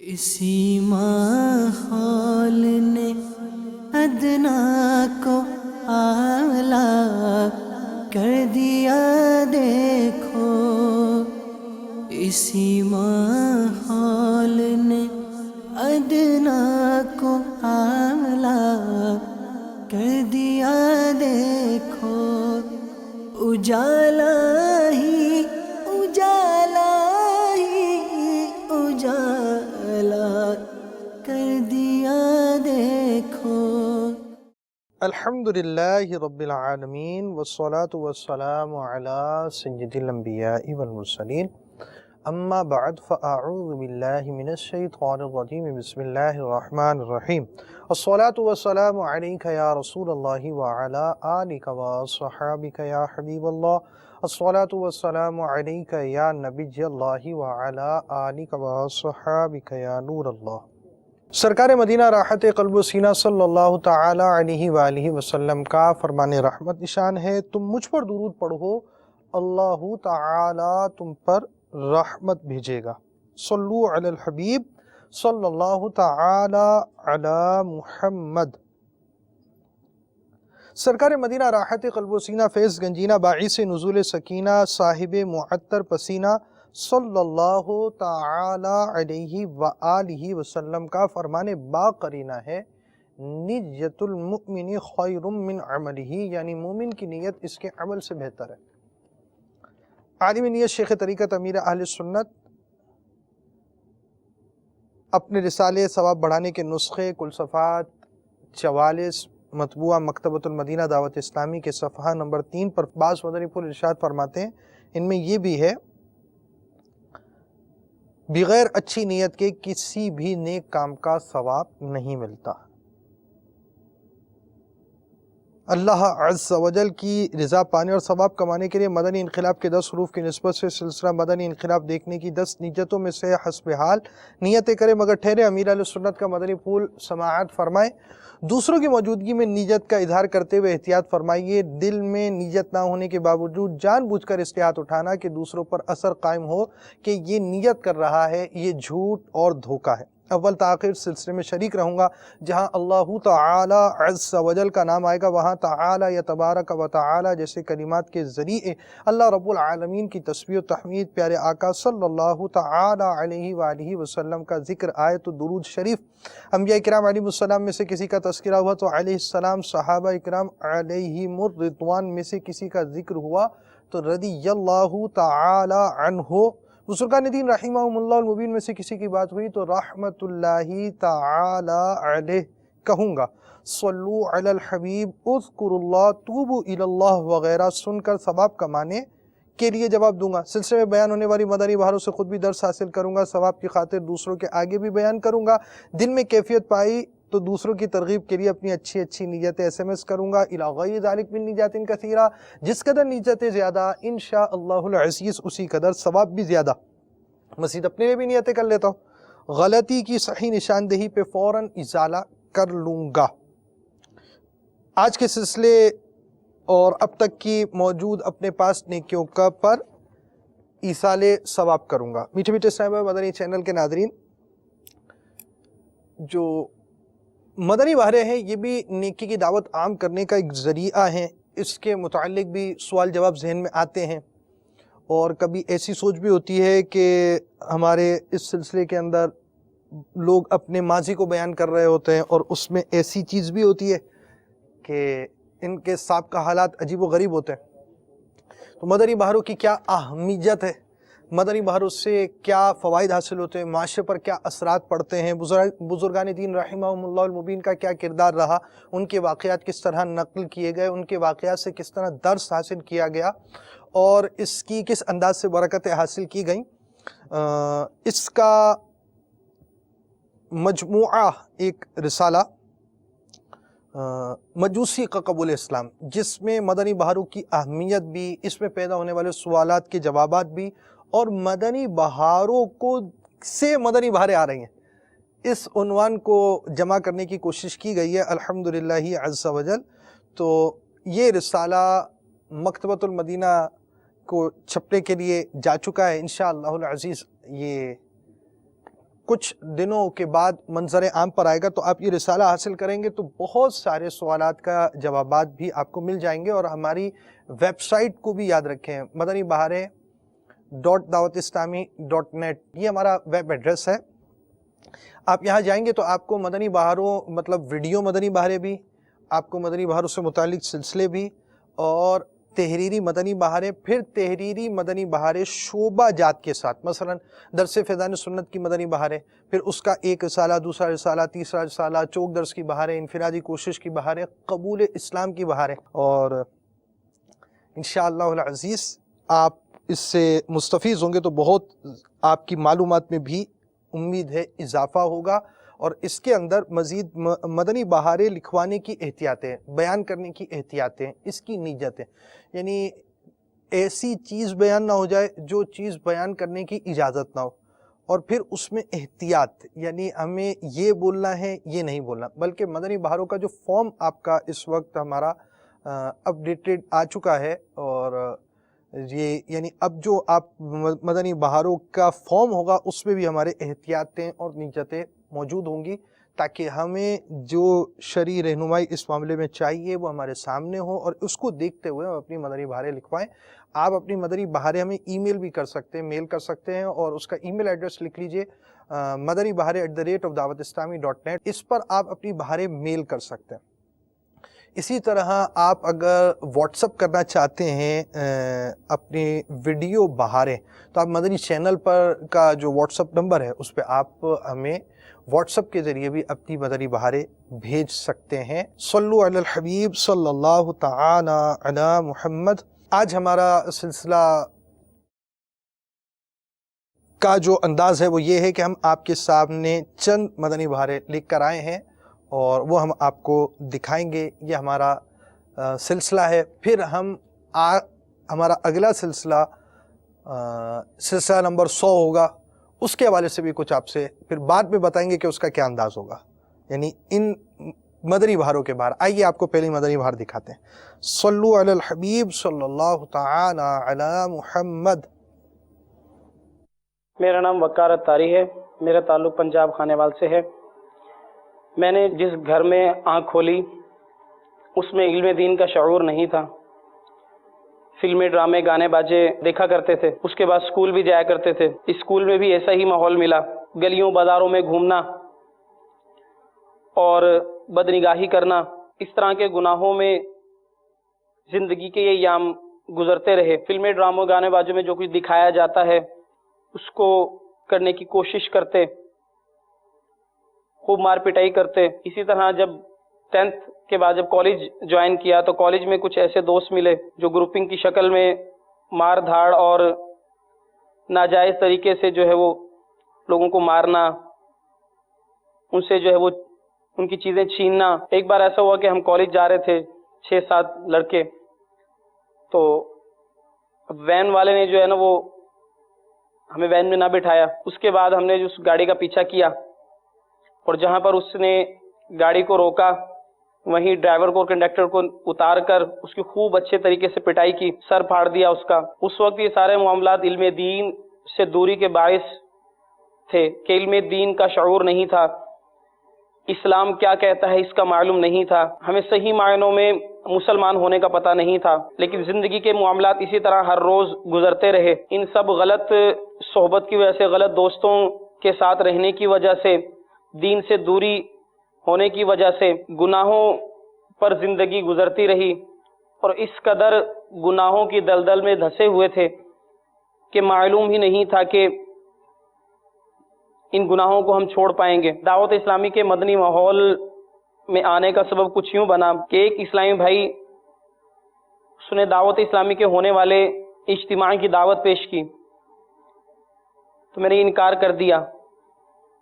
اسی ماحول نے ادنا کو اعلیٰ کر دیا دیکھو، اسی ماحول نے ادنا کو اعلیٰ کر دیا دیکھو، اجالا ہی اجالا ہی اجالا کر دیا دیکھو۔ الحمدللہ رب العالمین والصلاة والسلام علی سید الانبیاء والمرسلین، اما بعد فاعوذ باللہ من الشیطان الرجیم، بسم اللہ الرحمن الرحیم۔ الصلاة والسلام علیک یا رسول اللہ وعلی آلک وصحابک یا حبیب اللہ، الصلاة والسلام علیک یا نبی اللہ وعلی آلک وصحابک یا نور اللہ۔ سرکار مدینہ راحت قلب و سینہ صلی اللہ تعالی علیہ وآلہ وسلم کا فرمان رحمت نشان ہے، تم مجھ پر درود پڑھو، اللہ تعالی تم پر رحمت بھیجے گا۔ صلو علی الحبیب صلی اللہ تعالی علی محمد۔ سرکار مدینہ راحت قلب و سینہ فیض گنجینہ باعث نزول سکینہ صاحب معطر پسینہ صلی اللہ تعالی علیہ وآلہ وسلم کا فرمان باقرینہ ہے، نیت المؤمن خیر من عملہ، یعنی مومن کی نیت اس کے عمل سے بہتر ہے۔ عالم نیت شیخ طریقت امیر اہل سنت اپنے رسالے ثواب بڑھانے کے نسخے کل صفحات 44 مطبوعہ مکتبۃ المدینہ دعوت اسلامی کے صفحہ نمبر 3 پر بعض مدنی پھول ارشاد فرماتے ہیں، ان میں یہ بھی ہے، بغیر اچھی نیت کے کسی بھی نیک کام کا ثواب نہیں ملتا۔ اللہ عز و جل کی رضا پانے اور ثواب کمانے کے لیے مدنی انقلاب کے 10 حروف کی نسبت سے سلسلہ مدنی انقلاب دیکھنے کی 10 نیتوں میں سے حسب حال نیتیں کرے مگر ٹھہرے۔ امیر علیہ سنت کا مدنی پھول سماعت فرمائے، دوسروں کی موجودگی میں نیت کا اظہار کرتے ہوئے احتیاط فرمائیے، دل میں نیت نہ ہونے کے باوجود جان بوجھ کر اس کے ہاتھ اٹھانا کہ دوسروں پر اثر قائم ہو کہ یہ نیت کر رہا ہے، یہ جھوٹ اور دھوکہ ہے۔ اول تاخیر سلسلے میں شریک رہوں گا، جہاں اللہ تعالی عز و جل کا نام آئے گا وہاں تعالی یا تبارک و تعالی جیسے کلمات کے ذریعے اللہ رب العالمین کی تسبیح و تحمید، پیارے آقا صلی اللہ تعالی علیہ وآلہ وسلم کا ذکر آئے تو درود شریف، انبیاء کرام علیہ السلام میں سے کسی کا تذکرہ ہوا تو علیہ السلام، صحابہ کرام علیہم الرضوان میں سے کسی کا ذکر ہوا تو رضی اللہ تعالی عنہ، بزرگان دین رحمہم اللہ المبین میں سے کسی کی بات ہوئی تو رحمت اللہ تعالی علیہ کہوں گا۔ صلو علی الحبیب اذکر اللہ توبو الی اللہ وغیرہ سن کر ثواب کمانے کے لیے جواب دوں گا۔ سلسلے میں بیان ہونے والی مدنی بہاروں سے خود بھی درس حاصل کروں گا، ثواب کی خاطر دوسروں کے آگے بھی بیان کروں گا۔ دل میں کیفیت پائی تو دوسروں کی ترغیب کے لیے اپنی اچھی نیتیں SMS کروں گا، الی غیر ذالک من نیات کثیرہ، جس قدر نیتیں زیادہ انشاءاللہ العزیز اسی قدر ثواب بھی زیادہ۔ مزید اپنے لیے بھی نیتیں کر لیتا ہوں، غلطی کی صحیح نشاندہی پہ فوراً ازالہ کر لوں گا۔ آج کے سلسلے اور اب تک کی موجود اپنے پاس نیکیوں کا پر ایصال ثواب کروں گا۔ میٹھے میٹھے صاحبہ مدنی چینل کے ناظرین، جو مدنی بہاریں ہیں یہ بھی نیکی کی دعوت عام کرنے کا ایک ذریعہ ہیں، اس کے متعلق بھی سوال جواب ذہن میں آتے ہیں، اور کبھی ایسی سوچ بھی ہوتی ہے کہ ہمارے اس سلسلے کے اندر لوگ اپنے ماضی کو بیان کر رہے ہوتے ہیں اور اس میں ایسی چیز بھی ہوتی ہے کہ ان کے سابقہ حالات عجیب و غریب ہوتے ہیں۔ تو مدنی بہاروں کی کیا اہمیت ہے، مدنی بہاروں سے کیا فوائد حاصل ہوتے ہیں، معاشرے پر کیا اثرات پڑتے ہیں، بزرگان دین رحمہم اللہ المبین کا کیا کردار رہا، ان کے واقعات کس طرح نقل کیے گئے، ان کے واقعات سے کس طرح درس حاصل کیا گیا اور اس کی کس انداز سے برکتیں حاصل کی گئیں، اس کا مجموعہ ایک رسالہ مجوسی کا قبول اسلام، جس میں مدنی بہاروں کی اہمیت بھی، اس میں پیدا ہونے والے سوالات کے جوابات بھی، اور مدنی بہاروں کو سے مدنی بہاریں آ رہی ہیں، اس عنوان کو جمع کرنے کی کوشش کی گئی ہے الحمدللہ عز و جل۔ تو یہ رسالہ مکتبۃ المدینہ کو چھپنے کے لیے جا چکا ہے، انشاءاللہ العزیز یہ کچھ دنوں کے بعد منظر عام پر آئے گا، تو آپ یہ رسالہ حاصل کریں گے تو بہت سارے سوالات کا جوابات بھی آپ کو مل جائیں گے۔ اور ہماری ویب سائٹ کو بھی یاد رکھیں، مدنی بہاریں .dawat-islami.net، یہ ہمارا ویب ایڈریس ہے۔ آپ یہاں جائیں گے تو آپ کو مدنی بہاروں مطلب ویڈیو مدنی بہاریں بھی، آپ کو مدنی بہاروں سے متعلق سلسلے بھی، اور تحریری مدنی بہاریں، پھر تحریری مدنی بہاریں شعبہ جات کے ساتھ، مثلا درس فیضان سنت کی مدنی بہاریں، پھر اس کا ایک رسالہ، دوسرا رسالہ، تیسرا رسالہ، چوک درس کی بہاریں، انفرادی کوشش کی بہاریں، قبول اسلام کی بہاریں، اور انشاءاللہ العزیز آپ اس سے مستفیض ہوں گے تو بہت آپ کی معلومات میں بھی امید ہے اضافہ ہوگا۔ اور اس کے اندر مزید مدنی بہاریں لکھوانے کی احتیاطیں، بیان کرنے کی احتیاطیں، اس کی نیتیں، یعنی ایسی چیز بیان نہ ہو جائے جو چیز بیان کرنے کی اجازت نہ ہو، اور پھر اس میں احتیاط، یعنی ہمیں یہ بولنا ہے یہ نہیں بولنا، بلکہ مدنی بہاروں کا جو فارم آپ کا اس وقت ہمارا اپڈیٹڈ آ چکا ہے، اور یہ یعنی اب جو آپ مدنی بہاروں کا فارم ہوگا اس میں بھی ہمارے احتیاطیں اور نیتیں موجود ہوں گی، تاکہ ہمیں جو شرعی رہنمائی اس معاملے میں چاہیے وہ ہمارے سامنے ہو، اور اس کو دیکھتے ہوئے ہم اپنی مدنی بہاریں لکھوائیں۔ آپ اپنی مدنی بہاریں ہمیں ای میل بھی کر سکتے ہیں، میل کر سکتے ہیں، اور اس کا ای میل ایڈریس لکھ لیجئے madanibahare@dawatislami.net، اس پر آپ اپنی بہاریں میل کر سکتے ہیں۔ اسی طرح آپ اگر واٹس اپ کرنا چاہتے ہیں اپنی ویڈیو بہاریں، تو آپ مدنی چینل پر کا جو واٹس اپ نمبر ہے اس پہ آپ ہمیں واٹس اپ کے ذریعے بھی اپنی مدنی بہاریں بھیج سکتے ہیں۔ صلو علی الحبیب صلی اللہ تعالی علی محمد۔ آج ہمارا سلسلہ کا جو انداز ہے وہ یہ ہے کہ ہم آپ کے سامنے چند مدنی بہاریں لکھ کر آئے ہیں، اور وہ ہم آپ کو دکھائیں گے۔ یہ ہمارا سلسلہ ہے۔ پھر ہمارا اگلا سلسلہ نمبر 100 ہوگا، اس کے حوالے سے بھی کچھ آپ سے پھر بعد میں بتائیں گے کہ اس کا کیا انداز ہوگا، یعنی ان مدنی بہاروں کے بہار۔ آئیے آپ کو پہلی مدنی بہار دکھاتے ہیں۔ صلو علی الحبیب صلی اللہ تعالی علی محمد۔ میرا نام وقار اتاری ہے، میرا تعلق پنجاب خانے وال سے ہے۔ میں نے جس گھر میں آنکھ کھولی اس میں علم دین کا شعور نہیں تھا۔ فلمیں، ڈرامے، گانے باجے دیکھا کرتے تھے، اس کے بعد اسکول بھی جایا کرتے تھے۔ اسکول میں بھی ایسا ہی ماحول ملا، گلیوں بازاروں میں گھومنا اور بدنگاہی کرنا، اس طرح کے گناہوں میں زندگی کے یہ ایام گزرتے رہے۔ فلمیں، ڈراموں، گانے باجوں میں جو کچھ دکھایا جاتا ہے اس کو کرنے کی کوشش کرتے، خوب مار پٹائی کرتے۔ اسی طرح جب 10th کے بعد جب کالج جوائن کیا تو کالج میں کچھ ایسے دوست ملے جو گروپنگ کی شکل میں مار دھاڑ اور ناجائز طریقے سے جو ہے وہ لوگوں کو مارنا، ان سے جو ہے وہ ان کی چیزیں چھیننا۔ ایک بار ایسا ہوا کہ ہم کالج جا رہے تھے 6-7 لڑکے، تو وین والے نے جو ہے نا وہ ہمیں وین میں نہ بٹھایا۔ اس کے بعد ہم نے اس گاڑی کا پیچھا کیا، اور جہاں پر اس نے گاڑی کو روکا وہیں ڈرائیور کو اور کنڈکٹر کو اتار کر اس کی خوب اچھے طریقے سے پٹائی کی، سر پھاڑ دیا اس کا۔ اس وقت یہ سارے معاملات علم دین سے دوری کے باعث تھے کہ علم دین کا شعور نہیں تھا، اسلام کیا کہتا ہے اس کا معلوم نہیں تھا، ہمیں صحیح معنوں میں مسلمان ہونے کا پتہ نہیں تھا۔ لیکن زندگی کے معاملات اسی طرح ہر روز گزرتے رہے۔ ان سب غلط صحبت کی وجہ سے، غلط دوستوں کے ساتھ رہنے کی وجہ سے، دین سے دوری ہونے کی وجہ سے گناہوں پر زندگی گزرتی رہی، اور اس قدر گناہوں کی دلدل میں دھسے ہوئے تھے کہ معلوم ہی نہیں تھا کہ ان گناہوں کو ہم چھوڑ پائیں گے۔ دعوت اسلامی کے مدنی ماحول میں آنے کا سبب کچھ یوں بنا کہ ایک اسلامی بھائی اس نے دعوت اسلامی کے ہونے والے اجتماع کی دعوت پیش کی تو میں نے انکار کر دیا۔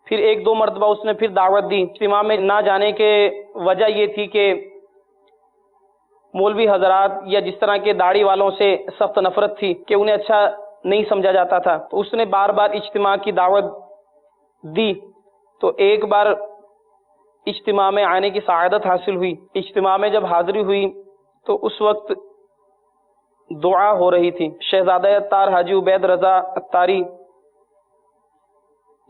پھر 1-2 مرتبہ اس نے پھر دعوت دی۔ اجتماع میں نہ جانے کے وجہ یہ تھی کہ مولوی حضرات یا جس طرح کے داڑھی والوں سے سخت نفرت تھی کہ انہیں اچھا نہیں سمجھا جاتا تھا، تو اس نے بار بار اجتماع کی دعوت دی۔ تو ایک بار اجتماع میں آنے کی سعادت حاصل ہوئی۔ اجتماع میں جب حاضری ہوئی تو اس وقت دعا ہو رہی تھی۔ شہزادہ اتار حاجی عبید رضا اتاری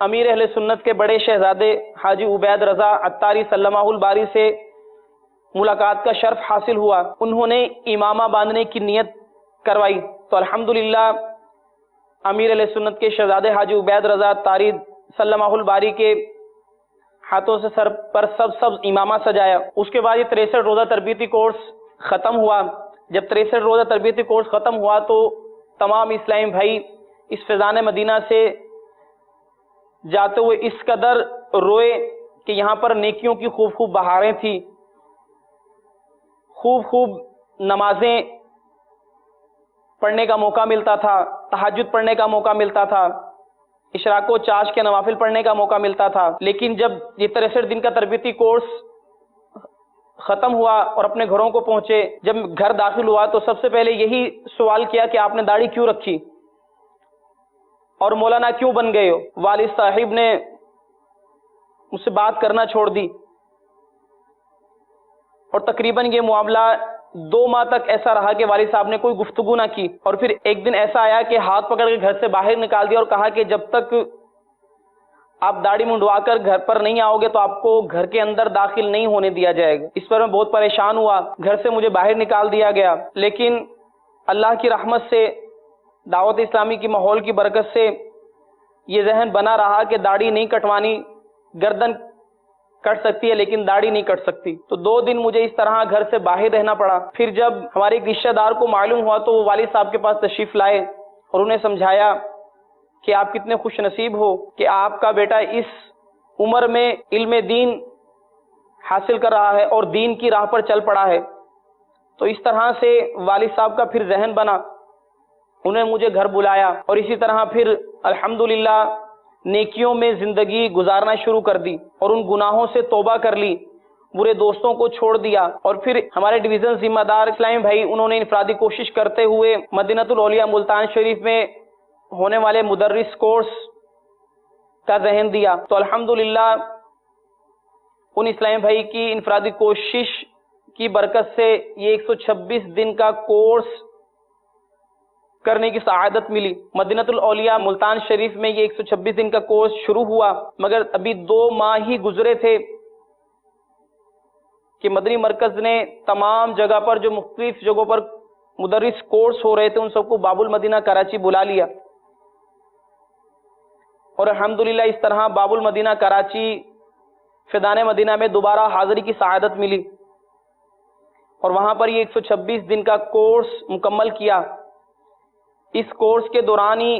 امیر اہل سنت کے بڑے شہزادے حاجی عبید رضا عطاری سلمہ الباری سے ملاقات کا شرف حاصل ہوا. انہوں نے امامہ باندھنے کی نیت کروائی تو الحمدللہ امیر اہل سنت کے شہزادے حاجی عبید رضا عطاری سلمہ الباری کے ہاتھوں سے سر پر سب امامہ سجایا. اس کے بعد یہ 63 روزہ تربیتی کورس ختم ہوا. جب 63 روزہ تربیتی کورس ختم ہوا تو تمام اسلامی بھائی اس فیضان مدینہ سے جاتے ہوئے اس قدر روئے کہ یہاں پر نیکیوں کی خوب بہاریں تھیں، خوب نمازیں پڑھنے کا موقع ملتا تھا، تہجد پڑھنے کا موقع ملتا تھا، اشراق و چاش کے نوافل پڑھنے کا موقع ملتا تھا. لیکن جب یہ 63 دن کا تربیتی کورس ختم ہوا اور اپنے گھروں کو پہنچے، جب گھر داخل ہوا تو سب سے پہلے یہی سوال کیا کہ آپ نے داڑھی کیوں رکھی اور مولانا کیوں بن گئے ہو؟ والد صاحب نے مجھ سے بات کرنا چھوڑ دی اور تقریباً یہ معاملہ 2 ماہ تک ایسا رہا کہ والد صاحب نے کوئی گفتگو نہ کی. اور پھر ایک دن ایسا آیا کہ ہاتھ پکڑ کے گھر سے باہر نکال دیا اور کہا کہ جب تک آپ داڑھی منڈوا کر گھر پر نہیں آؤ گے تو آپ کو گھر کے اندر داخل نہیں ہونے دیا جائے گا. اس پر میں بہت پریشان ہوا، گھر سے مجھے باہر نکال دیا گیا. لیکن اللہ کی رحمت سے، دعوت اسلامی کی ماحول کی برکت سے یہ ذہن بنا رہا کہ داڑھی نہیں کٹوانی، گردن کٹ سکتی ہے لیکن داڑھی نہیں کٹ سکتی. تو 2 دن مجھے اس طرح گھر سے باہر رہنا پڑا. پھر جب ہمارے ایک رشتہ دار کو معلوم ہوا تو وہ والد صاحب کے پاس تشریف لائے اور انہیں سمجھایا کہ آپ کتنے خوش نصیب ہو کہ آپ کا بیٹا اس عمر میں علم دین حاصل کر رہا ہے اور دین کی راہ پر چل پڑا ہے. تو اس طرح سے والد صاحب کا پھر ذہن بنا، انہیں مجھے گھر بلایا اور اسی طرح پھر الحمدللہ نیکیوں میں زندگی گزارنا شروع کر دی اور ان گناہوں سے توبہ کر لی، برے دوستوں کو چھوڑ دیا. اور پھر ہمارے ڈویژن ذمہ دار اسلامی بھائی انہوں نے انفرادی کوشش کرتے ہوئے مدینۃ الاولیاء ملتان شریف میں ہونے والے مدرس کورس کا ذہن دیا. تو الحمدللہ ان اسلامی بھائی کی انفرادی کوشش کی برکت سے یہ 126 دن کا کورس کرنے کی سعادت ملی. مدینۃ الاولیاء ملتان شریف میں یہ 126 دن کا کورس شروع ہوا، مگر ابھی 2 ماہ ہی گزرے تھے کہ مدنی مرکز نے تمام جگہ پر جو مختلف جگہوں پر مدرس کورس ہو رہے تھے ان سب کو باب المدینہ کراچی بلا لیا. اور الحمدللہ اس طرح باب المدینہ کراچی فیضان مدینہ میں دوبارہ حاضری کی سعادت ملی اور وہاں پر یہ 126 دن کا کورس مکمل کیا. اس کورس کے دوران ہی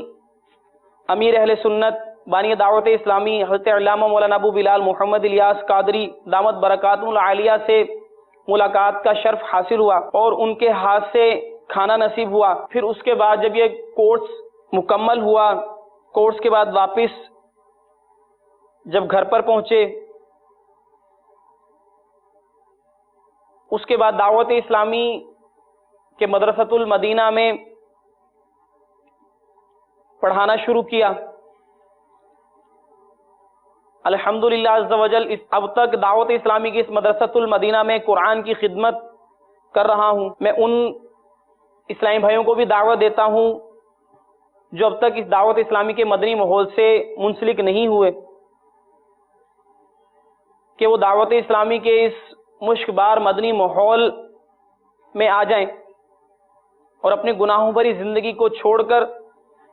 امیر اہل سنت بانی دعوت اسلامی حضرت علامہ مولانا ابو بلال محمد الیاس قادری دامت برکاتہ العالیہ سے ملاقات کا شرف حاصل ہوا اور ان کے ہاتھ سے کھانا نصیب ہوا. پھر اس کے بعد جب یہ کورس مکمل ہوا، کورس کے بعد واپس جب گھر پر پہنچے، اس کے بعد دعوت اسلامی کے مدرسۃ المدینہ میں پڑھانا شروع کیا. الحمدللہ عز و جل اب تک دعوت اسلامی کی اس مدرسۃ المدینہ میں قرآن کی خدمت کر رہا ہوں. میں ان اسلامی بھائیوں کو بھی دعوت دیتا ہوں جو اب تک اس دعوت اسلامی کے مدنی ماحول سے منسلک نہیں ہوئے کہ وہ دعوت اسلامی کے اس مشک بار مدنی ماحول میں آ جائیں اور اپنے گناہوں بھری زندگی کو چھوڑ کر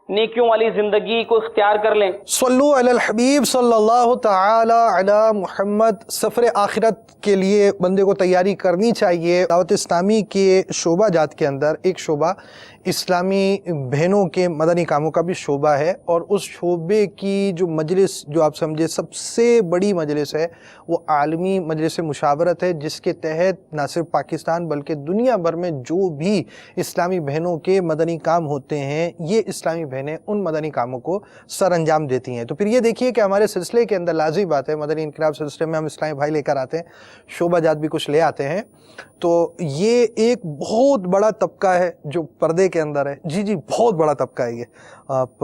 نیکیوں والی زندگی کو اختیار کر لیں. صلو علی الحبیب صلی اللہ تعالی علی محمد. سفر آخرت کے لیے بندے کو تیاری کرنی چاہیے. دعوت اسلامی کے شعبہ جات کے اندر ایک شعبہ اسلامی بہنوں کے مدنی کاموں کا بھی شعبہ ہے اور اس شعبے کی جو مجلس جو آپ سمجھے سب سے بڑی مجلس ہے وہ عالمی مجلس مشاورت ہے، جس کے تحت نہ صرف پاکستان بلکہ دنیا بھر میں جو بھی اسلامی بہنوں کے مدنی کام ہوتے ہیں یہ اسلامی بہنیں ان مدنی کاموں کو سر انجام دیتی ہیں. تو پھر یہ دیکھیے کہ ہمارے سلسلے کے اندر لازمی بات ہے، مدنی انقلاب سلسلے میں ہم اسلامی بھائی لے کر آتے ہیں، شعبہ جات بھی کچھ لے آتے ہیں. تو یہ ایک بہت بڑا طبقہ ہے جو پردے کے اندر ہے. جی بہت بڑا طبقہ ہے یہ. آپ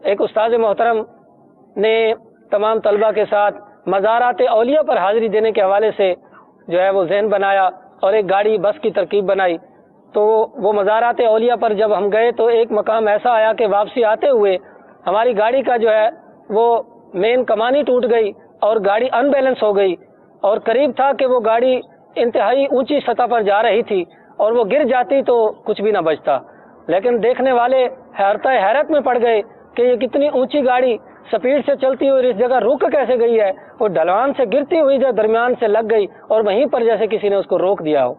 ایک استاد محترم نے تمام طلبہ کے ساتھ مزارات اولیاء پر حاضری دینے کے حوالے سے جو ہے وہ ذہن بنایا اور ایک گاڑی بس کی ترکیب بنائی. تو وہ مزارات اولیاء پر جب ہم گئے تو ایک مقام ایسا آیا کہ واپسی آتے ہوئے ہماری گاڑی کا جو ہے وہ مین کمانی ٹوٹ گئی اور گاڑی ان بیلنس ہو گئی، اور قریب تھا کہ وہ گاڑی انتہائی اونچی سطح پر جا رہی تھی اور وہ گر جاتی تو کچھ بھی نہ بچتا. لیکن دیکھنے والے حیرت میں پڑ گئے کہ یہ کتنی اونچی گاڑی سپیڈ سے چلتی ہوئی اس جگہ رک کیسے گئی ہے. وہ ڈھلوان سے گرتی ہوئی جو درمیان سے لگ گئی اور وہیں پر جیسے کسی نے اس کو روک دیا ہو.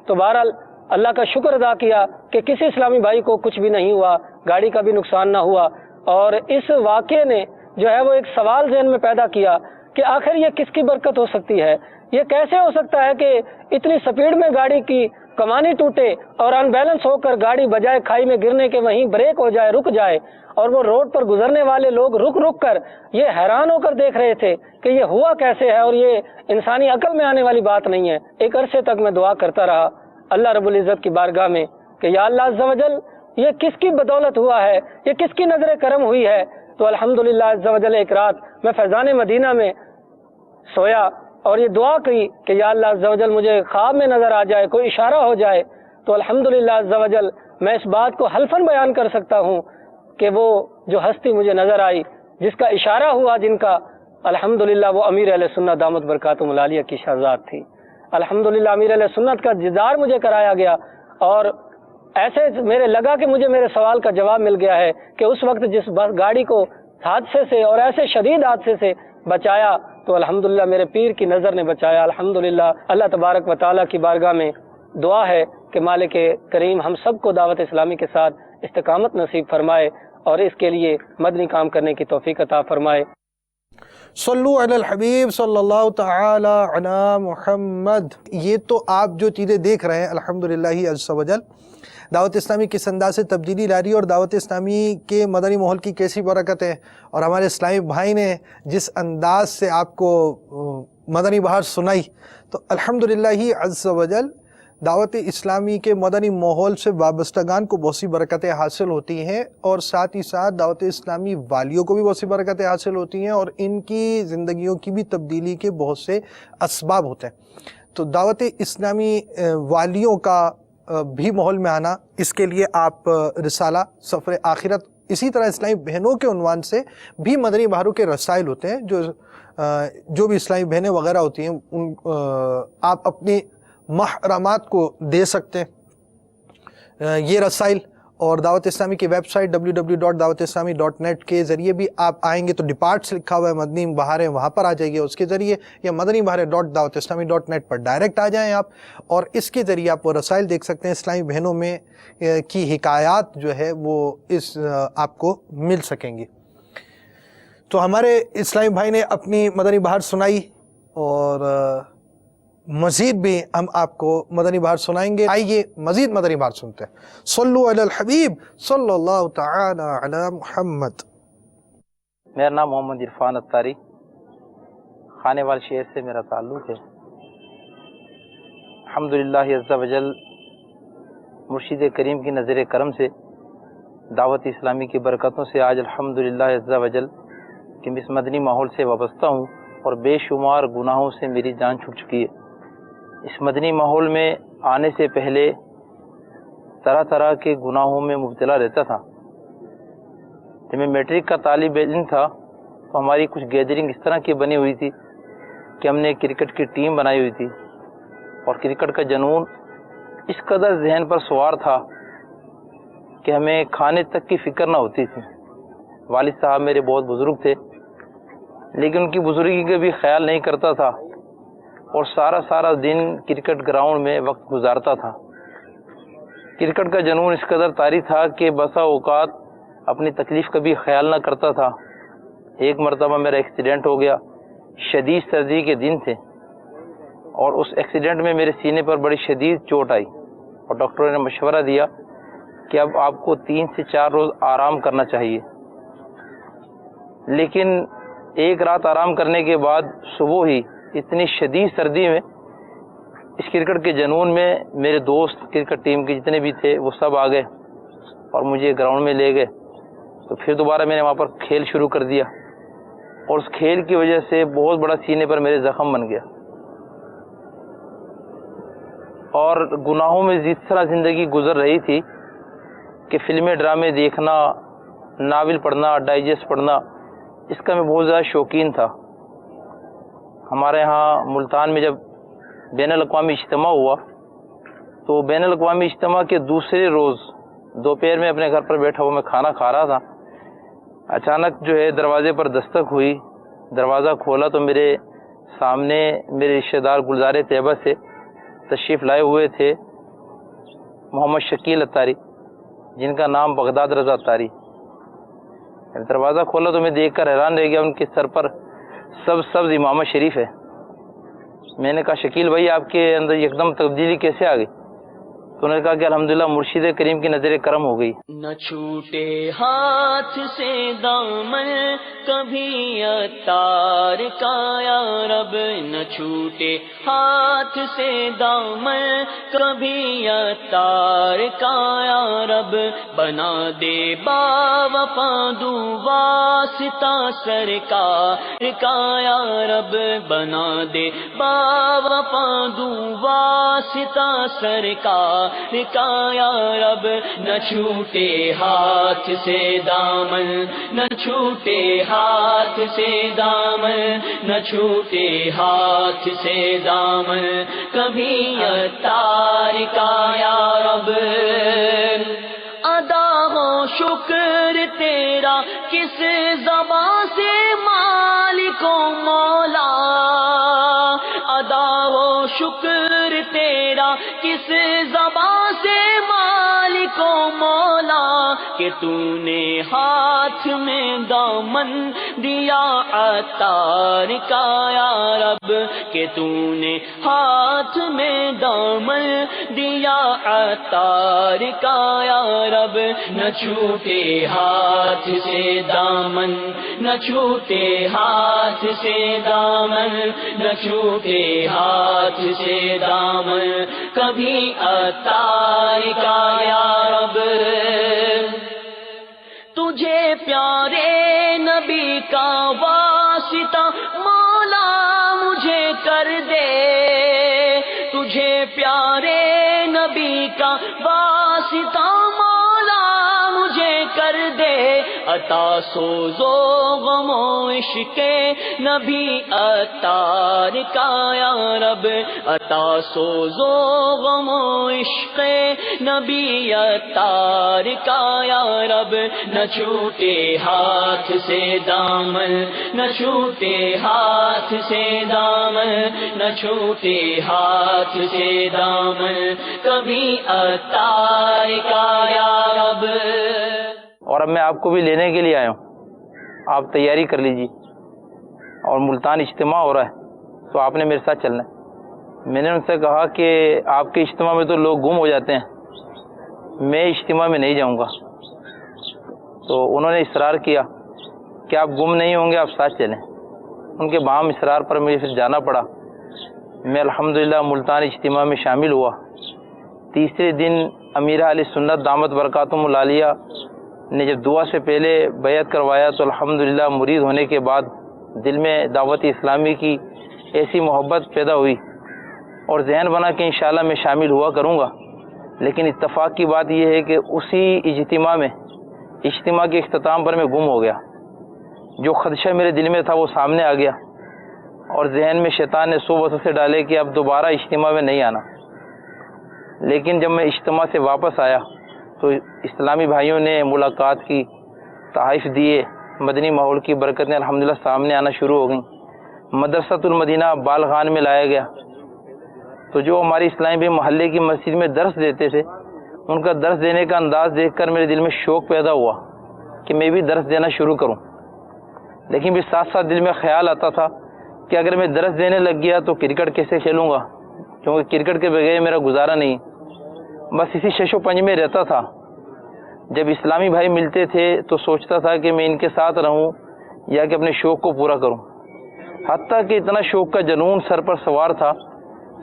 تو بہرحال اللہ کا شکر ادا کیا کہ کسی اسلامی بھائی کو کچھ بھی نہیں ہوا، گاڑی کا بھی نقصان نہ ہوا. اور اس واقعے نے جو ہے وہ ایک سوال ذہن میں پیدا کیا کہ آخر یہ کس کی برکت ہو سکتی ہے؟ یہ کیسے ہو سکتا ہے کہ اتنی سپیڈ میں گاڑی کی کمانی ٹوٹے اور ان بیلنس ہو کر گاڑی بجائے کھائی میں گرنے کے وہیں بریک ہو جائے، رک جائے، اور وہ روڈ پر گزرنے والے لوگ رک کر یہ حیران ہو کر دیکھ رہے تھے کہ یہ ہوا کیسے ہے، اور یہ انسانی عقل میں آنے والی بات نہیں ہے. ایک عرصے تک میں دعا کرتا رہا اللہ رب العزت کی بارگاہ میں کہ یا اللہ عز و جل یہ کس کی بدولت ہوا ہے، یہ کس کی نظر کرم ہوئی ہے. تو الحمدللہ عز و جل ایک رات میں فیضان مدینہ میں سویا اور یہ دعا کی کہ یا اللہ عز و جل مجھے خواب میں نظر آ جائے، کوئی اشارہ ہو جائے. تو الحمدللہ عز و جل میں اس بات کو حلفاً بیان کر سکتا ہوں کہ وہ جو ہستی مجھے نظر آئی، جس کا اشارہ ہوا، جن کا الحمدللہ وہ امیر اہل سنت دامت برکاتہم العالیہ کی شہزاد تھی. الحمدللہ امیر اہل سنت کا دیدار مجھے کرایا گیا، اور ایسے میرے لگا کہ مجھے میرے سوال کا جواب مل گیا ہے کہ اس وقت جس بس گاڑی کو حادثے سے اور ایسے شدید حادثے سے بچایا تو الحمدللہ میرے پیر کی نظر نے بچایا. الحمدللہ اللہ تبارک و تعالیٰ کی بارگاہ میں دعا ہے کہ مالک کریم ہم سب کو دعوت اسلامی کے ساتھ استقامت نصیب فرمائے اور اس کے لیے مدنی کام کرنے کی توفیق عطا فرمائے. صلو علی الحبیب صلی اللہ تعالی علی محمد. یہ تو آپ جو چیزیں دیکھ رہے ہیں الحمدللہ عز و جل دعوت اسلامی کس انداز سے تبدیلی لا رہی ہے اور دعوت اسلامی کے مدنی ماحول کی کیسی برکت ہے، اور ہمارے اسلامی بھائی نے جس انداز سے آپ کو مدنی بہار سنائی، تو الحمدللہ عز و جل دعوت اسلامی کے مدنی ماحول سے وابستگان کو بہت سی برکتیں حاصل ہوتی ہیں، اور ساتھ ہی ساتھ دعوت اسلامی والیوں کو بھی بہت سی برکتیں حاصل ہوتی ہیں، اور ان کی زندگیوں کی بھی تبدیلی کے بہت سے اسباب ہوتے ہیں. تو دعوت اسلامی والیوں کا بھی ماحول میں آنا، اس کے لیے آپ رسالہ سفر آخرت، اسی طرح اسلامی بہنوں کے عنوان سے بھی مدنی بہاروں کے رسائل ہوتے ہیں، جو بھی اسلامی بہنیں وغیرہ ہوتی ہیں ان آپ اپنی محرمات کو دے سکتے ہیں یہ رسائل. اور دعوت اسلامی کی ویب سائٹ www.dawatislami.net کے ذریعے بھی آپ آئیں گے تو ڈپارٹس لکھا ہوا ہے مدنی بہاریں، وہاں پر آ جائیے اس کے ذریعے، یا مدنی بہاریں .dawatislami.net پر ڈائریکٹ آ جائیں آپ، اور اس کے ذریعے آپ وہ رسائل دیکھ سکتے ہیں. اسلامی بہنوں میں کی حکایات جو ہے وہ آپ کو مل سکیں گی. تو ہمارے اسلامی بھائی نے اپنی مدنی بہار سنائی، اور مزید بھی ہم آپ کو مدنی بہار سنائیں گے. آئیے مزید مدنی بہار سنتے ہیں. صلو علی الحبیب صلی اللہ تعالی علی محمد. میرا نام محمد عرفان اتاری، خانے وال شہر سے میرا تعلق ہے. الحمدللہ عز و جل مرشد کریم کی نظر کرم سے، دعوت اسلامی کی برکتوں سے آج الحمدللہ عز و جل کہ میں اس مدنی ماحول سے وابستہ ہوں، اور بے شمار گناہوں سے میری جان چھوٹ چکی ہے. اس مدنی ماحول میں آنے سے پہلے طرح طرح کے گناہوں میں مبتلا رہتا تھا. جب میں میٹرک کا طالب علم تھا تو ہماری کچھ گیدرنگ اس طرح کی بنی ہوئی تھی کہ ہم نے کرکٹ کی ٹیم بنائی ہوئی تھی، اور کرکٹ کا جنون اس قدر ذہن پر سوار تھا کہ ہمیں کھانے تک کی فکر نہ ہوتی تھی. والد صاحب میرے بہت بزرگ تھے، لیکن ان کی بزرگی کا بھی خیال نہیں کرتا تھا، اور سارا دن کرکٹ گراؤنڈ میں وقت گزارتا تھا. کرکٹ کا جنون اس قدر طاری تھا کہ بسا اوقات اپنی تکلیف کا بھی خیال نہ کرتا تھا. ایک مرتبہ میرا ایکسیڈنٹ ہو گیا، شدید سردی کے دن تھے، اور اس ایکسیڈنٹ میں میرے سینے پر بڑی شدید چوٹ آئی، اور ڈاکٹروں نے مشورہ دیا کہ اب آپ کو 3 سے 4 روز آرام کرنا چاہیے. لیکن ایک رات آرام کرنے کے بعد صبح ہی اتنی شدید سردی میں اس کرکٹ کے جنون میں میرے دوست کرکٹ ٹیم کے جتنے بھی تھے وہ سب آ گئے اور مجھے گراؤنڈ میں لے گئے. تو پھر دوبارہ میں نے وہاں پر کھیل شروع کر دیا، اور اس کھیل کی وجہ سے بہت بڑا سینے پر میرے زخم بن گیا، اور گناہوں میں اس طرح زندگی گزر رہی تھی کہ فلمیں ڈرامے دیکھنا، ناول پڑھنا، ڈائجسٹ پڑھنا، اس کا میں بہت زیادہ شوقین تھا۔ ہمارے یہاں ملتان میں جب بین الاقوامی اجتماع ہوا تو بین الاقوامی اجتماع کے دوسرے روز دوپہر میں اپنے گھر پر بیٹھا ہوا میں کھانا کھا رہا تھا، اچانک جو ہے دروازے پر دستک ہوئی، دروازہ کھولا تو میرے سامنے میرے رشتہ دار گلزار طیبہ سے تشریف لائے ہوئے تھے محمد شکیل اتاری، جن کا نام بغداد رضا اتاری۔ دروازہ کھولا تو میں دیکھ کر حیران رہ گیا، ان کے سر پر سبز امامہ شریف ہے۔ میں نے کہا شکیل بھائی آپ کے اندر ایک دم تبدیلی کیسے آ گئی؟ تو انہوں نے کہا کہ الحمدللہ مرشد کریم کی نظر کرم ہو گئی۔ نہ چھوٹے ہاتھ سے دامن کبھی عطار کا یا رب، نہ چھوٹے ہاتھ سے دامن کبھی عطار کا یا رب، بنا دے باوفا دو واسطہ سرکار کا یا رب، بنا دے باوفا دو واسطہ سرکار کا یا رب، نہ چھوٹے ہاتھ سے دامن، نہ چھوٹے ہاتھ سے دامن، نہ چھوٹے ہاتھ سے دامن کبھی عطار کا یا رب۔ ادا ہو شکر تیرا کس زبان سے مالک و مولا، ادا ہو شکر تیرا کس زبان سے مالک و مولا، کہ تو نے ہاتھ میں دامن دیا عطار کا یا رب، کہ تو نے ہاتھ میں دامن دیا عطار کا یا رب، نہ چھوٹے ہاتھ سے دامن، نہ چھوٹے ہاتھ سے دامن، نہ چھوٹے ہاتھ سے دامن کبھی عطار کا یا رب۔ تجھے پیارے نبی کا واسطہ مولا مجھے کر دے، تجھے پیارے نبی کا واسطہ مولا مجھے کر دے، عطا سوزو غم و عشق نبی عطار کا یا رب، عطا سوزو غم و عشق نبی عطار کا یا رب، نہ چھوٹے ہاتھ سے دامن، نہ چھوٹے ہاتھ سے دامن، نہ چھوٹے ہاتھ سے دامن کبھی عطار کا یا رب۔ اور اب میں آپ کو بھی لینے کے لیے آیا ہوں، آپ تیاری کر لیجیے، اور ملتان اجتماع ہو رہا ہے تو آپ نے میرے ساتھ چلنا ہے۔ میں نے ان سے کہا کہ آپ کے اجتماع میں تو لوگ گم ہو جاتے ہیں، میں اجتماع میں نہیں جاؤں گا، تو انہوں نے اصرار کیا کہ آپ گم نہیں ہوں گے، آپ ساتھ چلیں۔ ان کے بام اصرار پر مجھے پھر جانا پڑا۔ میں الحمدللہ ملتان اجتماع میں شامل ہوا۔ تیسرے دن امیر اہل سنت دامت برکاتہم العالیہ نے جب دعا سے پہلے بیعت کروایا تو الحمدللہ مرید ہونے کے بعد دل میں دعوت اسلامی کی ایسی محبت پیدا ہوئی اور ذہن بنا کہ انشاءاللہ میں شامل ہوا کروں گا۔ لیکن اتفاق کی بات یہ ہے کہ اسی اجتماع کے اختتام پر میں گم ہو گیا۔ جو خدشہ میرے دل میں تھا وہ سامنے آ گیا، اور ذہن میں شیطان نے سو وسوسے ڈالے کہ اب دوبارہ اجتماع میں نہیں آنا۔ لیکن جب میں اجتماع سے واپس آیا تو اسلامی بھائیوں نے ملاقات کی، تحائف دیے، مدنی ماحول کی برکتیں الحمدللہ سامنے آنا شروع ہو گئیں۔ مدرسۃ المدینہ بالغان میں لایا گیا، تو جو ہماری اسلامی بھائی محلے کی مسجد میں درس دیتے تھے، ان کا درس دینے کا انداز دیکھ کر میرے دل میں شوق پیدا ہوا کہ میں بھی درس دینا شروع کروں۔ لیکن بھی ساتھ ساتھ دل میں خیال آتا تھا کہ اگر میں درس دینے لگ گیا تو کرکٹ کیسے کھیلوں گا، کیونکہ کرکٹ کے بغیر میرا گزارا نہیں۔ بس اسی شش و پنج میں رہتا تھا۔ جب اسلامی بھائی ملتے تھے تو سوچتا تھا کہ میں ان کے ساتھ رہوں یا کہ اپنے شوق کو پورا کروں، حتیٰ کہ اتنا شوق کا جنون سر پر سوار تھا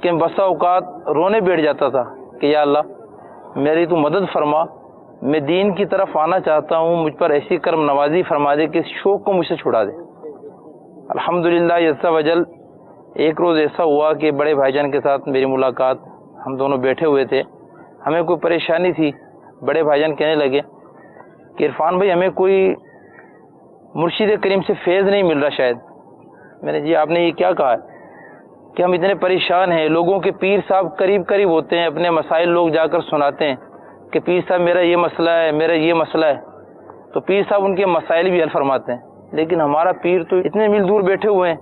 کہ بسا اوقات رونے بیٹھ جاتا تھا کہ یا اللہ میری تو مدد فرما، میں دین کی طرف آنا چاہتا ہوں، مجھ پر ایسی کرم نوازی فرما دے کہ اس شوق کو مجھ سے چھڑا دے۔ الحمدللہ عز و جل ایک روز ایسا ہوا کہ بڑے بھائی جان کے ساتھ میری ملاقات، ہم دونوں بیٹھے ہوئے تھے، ہمیں کوئی پریشانی تھی۔ بڑے بھائی جان کہنے لگے کہ عرفان بھائی ہمیں کوئی مرشد کریم سے فیض نہیں مل رہا شاید۔ میں نے جی آپ نے یہ کیا کہا ہے؟ کہ ہم اتنے پریشان ہیں، لوگوں کے پیر صاحب قریب قریب ہوتے ہیں، اپنے مسائل لوگ جا کر سناتے ہیں کہ پیر صاحب میرا یہ مسئلہ ہے، میرا یہ مسئلہ ہے، تو پیر صاحب ان کے مسائل بھی حل فرماتے ہیں، لیکن ہمارا پیر تو اتنے میل دور بیٹھے ہوئے ہیں،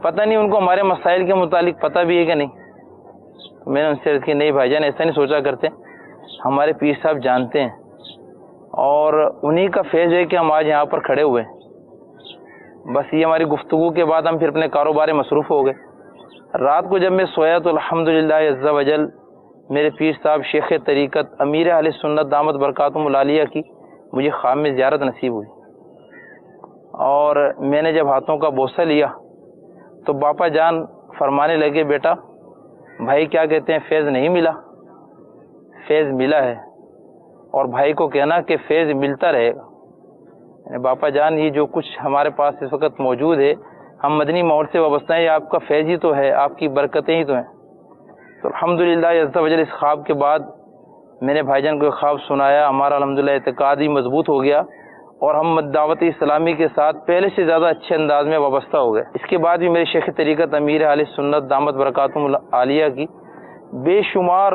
پتہ نہیں ان کو ہمارے مسائل کے متعلق پتہ بھی ہے کہ نہیں۔ تو میں نے ان سے عرض کی نہیں بھائی جان ایسا نہیں سوچا کرتے، ہمارے پیر صاحب جانتے ہیں اور انہی کا فیض ہے کہ ہم آج یہاں پر کھڑے ہوئے ہیں۔ بس یہ ہماری گفتگو کے بعد ہم پھر اپنے کاروبار میں مصروف ہو گئے۔ رات کو جب میں سویا تو الحمدللہ عز و جل میرے پیر صاحب شیخ طریقت امیر اہل سنت دامت برکاتہم العالیہ کی مجھے خواب میں زیارت نصیب ہوئی، اور میں نے جب ہاتھوں کا بوسہ لیا تو باپا جان فرمانے لگے بیٹا بھائی کیا کہتے ہیں فیض نہیں ملا؟ فیض ملا ہے، اور بھائی کو کہنا کہ فیض ملتا رہے گا۔ یعنی باپا جان یہ جو کچھ ہمارے پاس اس وقت موجود ہے، ہم مدنی ماحول سے وابستہ ہیں، یہ آپ کا فیض ہی تو ہے، آپ کی برکتیں ہی تو ہیں۔ تو الحمدللہ عز و جل اس خواب کے بعد میں نے بھائی جان کو خواب سنایا، ہمارا الحمدللہ اعتقاد ہی مضبوط ہو گیا، اور ہم دعوت اسلامی کے ساتھ پہلے سے زیادہ اچھے انداز میں وابستہ ہو گئے۔ اس کے بعد بھی میرے شیخ طریقت امیر اہل سنت دامت برکاتہم العالیہ کی بے شمار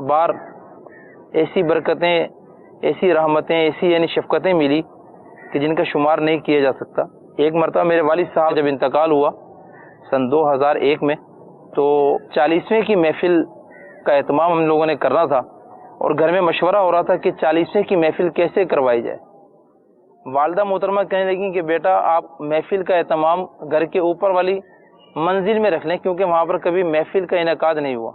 بار ایسی برکتیں، ایسی رحمتیں، ایسی یعنی شفقتیں ملی کہ جن کا شمار نہیں کیا جا سکتا۔ ایک مرتبہ میرے والد صاحب جب انتقال ہوا سن 2001 میں، تو 40ویں کی محفل کا اہتمام ہم لوگوں نے کرنا تھا، اور گھر میں مشورہ ہو رہا تھا کہ 40ویں کی محفل کیسے کروائی جائے۔ والدہ محترمہ کہنے لگیں کہ بیٹا آپ محفل کا اہتمام گھر کے اوپر والی منزل میں رکھ لیں، کیونکہ وہاں پر کبھی محفل کا انعقاد نہیں ہوا۔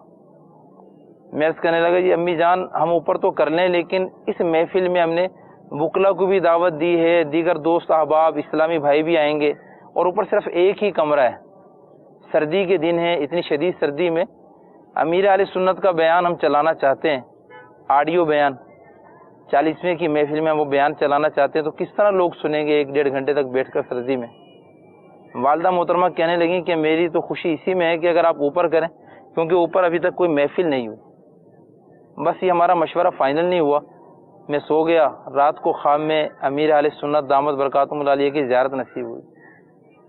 میں عرض کرنے لگا جی امی جان ہم اوپر تو کر لیں، لیکن اس محفل میں ہم نے وکلا کو بھی دعوت دی ہے، دیگر دوست احباب اسلامی بھائی بھی آئیں گے، اور اوپر صرف ایک ہی کمرہ ہے، سردی کے دن ہے، اتنی شدید سردی میں امیر اہل سنت کا بیان ہم چلانا چاہتے ہیں، آڈیو بیان 40ویں کی محفل میں ہم وہ بیان چلانا چاہتے ہیں، تو کس طرح لوگ سنیں گے 1-1.5 گھنٹے تک بیٹھ کر سردی میں؟ والدہ محترمہ کہنے لگیں کہ میری تو خوشی اسی میں ہے کہ اگر آپ اوپر کریں، کیونکہ اوپر ابھی تک کوئی محفل نہیں ہوئی۔ بس یہ ہمارا مشورہ فائنل نہیں ہوا، میں سو گیا، رات کو خواب میں امیر اہل سنت دامت برکاتہم العالیہ کی زیارت نصیب ہوئی۔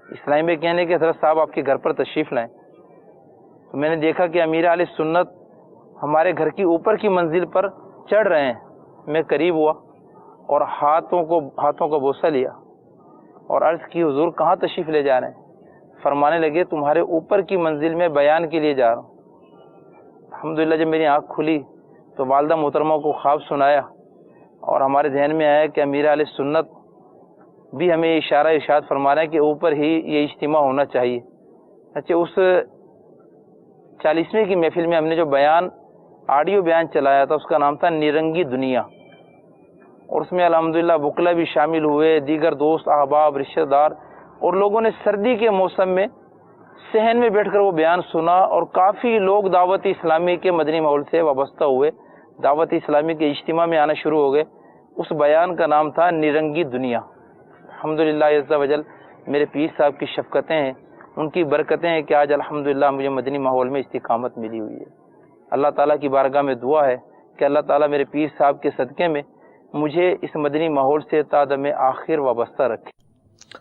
اسلامی میں کہنے کہ حضرت صاحب آپ کے گھر پر تشریف لائیں، تو میں نے دیکھا کہ امیر اہل سنت ہمارے گھر کی اوپر کی منزل پر چڑھ رہے ہیں۔ میں قریب ہوا اور ہاتھوں کا بوسہ لیا اور عرض کی حضور کہاں تشریف لے جا رہے ہیں؟ فرمانے لگے تمہارے اوپر کی منزل میں بیان کے لیے جا رہا ہوں۔ الحمدللہ جب میری آنکھ کھلی تو والدہ محترمہ کو خواب سنایا، اور ہمارے ذہن میں آیا کہ امیر اہل سنت بھی ہمیں ارشاد فرما رہے ہیں کہ اوپر ہی یہ اجتماع ہونا چاہیے۔ اچھا اس 40ویں کی محفل میں ہم نے جو آڈیو بیان چلایا تھا اس کا نام تھا نرنگی دنیا، اور اس میں الحمدللہ وکلا بھی شامل ہوئے، دیگر دوست احباب رشتہ دار، اور لوگوں نے سردی کے موسم میں صحن میں بیٹھ کر وہ بیان سنا، اور کافی لوگ دعوت اسلامی کے مدنی ماحول سے وابستہ ہوئے، دعوت اسلامی کے اجتماع میں آنا شروع ہو گئے۔ اس بیان کا نام تھا نرنگی دنیا۔ الحمدللہ عز و جل میرے پیر صاحب کی شفقتیں ہیں، ان کی برکتیں ہیں کہ آج الحمدللہ مجھے مدنی ماحول میں استقامت ملی ہوئی ہے۔ اللہ تعالیٰ کی بارگاہ میں دعا ہے کہ اللہ تعالیٰ میرے پیر صاحب کے صدقے میں مجھے اس مدنی ماحول سے تا دم آخر وابستہ رکھے۔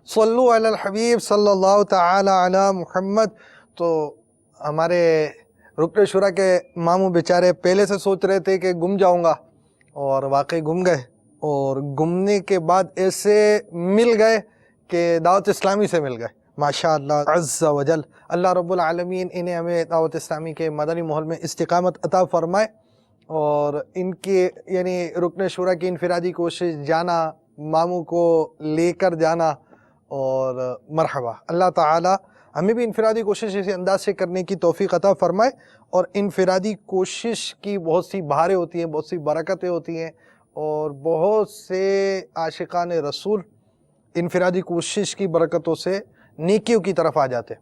صلو علی الحبیب صلی اللہ تعالی علی محمد۔ تو ہمارے رکن شورا کے ماموں بیچارے پہلے سے سوچ رہے تھے کہ گم جاؤں گا، اور واقعی گم گئے، اور گمنے کے بعد ایسے مل گئے کہ دعوت اسلامی سے مل گئے۔ ماشاء اللہ عز و جل، اللہ رب العالمین انہیں ہمیں دعوت اسلامی کے مدنی ماحول میں استقامت عطا فرمائے، اور ان کی یعنی رکن شورا کی انفرادی کوشش جانا، ماموں کو لے کر جانا، اور مرحبا، اللہ تعالی ہمیں بھی انفرادی کوشش اسی انداز سے کرنے کی توفیق عطا فرمائے۔ اور انفرادی کوشش کی بہت سی بہاریں ہوتی ہیں، بہت سی برکتیں ہوتی ہیں، اور بہت سے عاشقان رسول انفرادی کوشش کی برکتوں سے نیکیوں کی طرف آ جاتے ہیں۔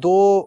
2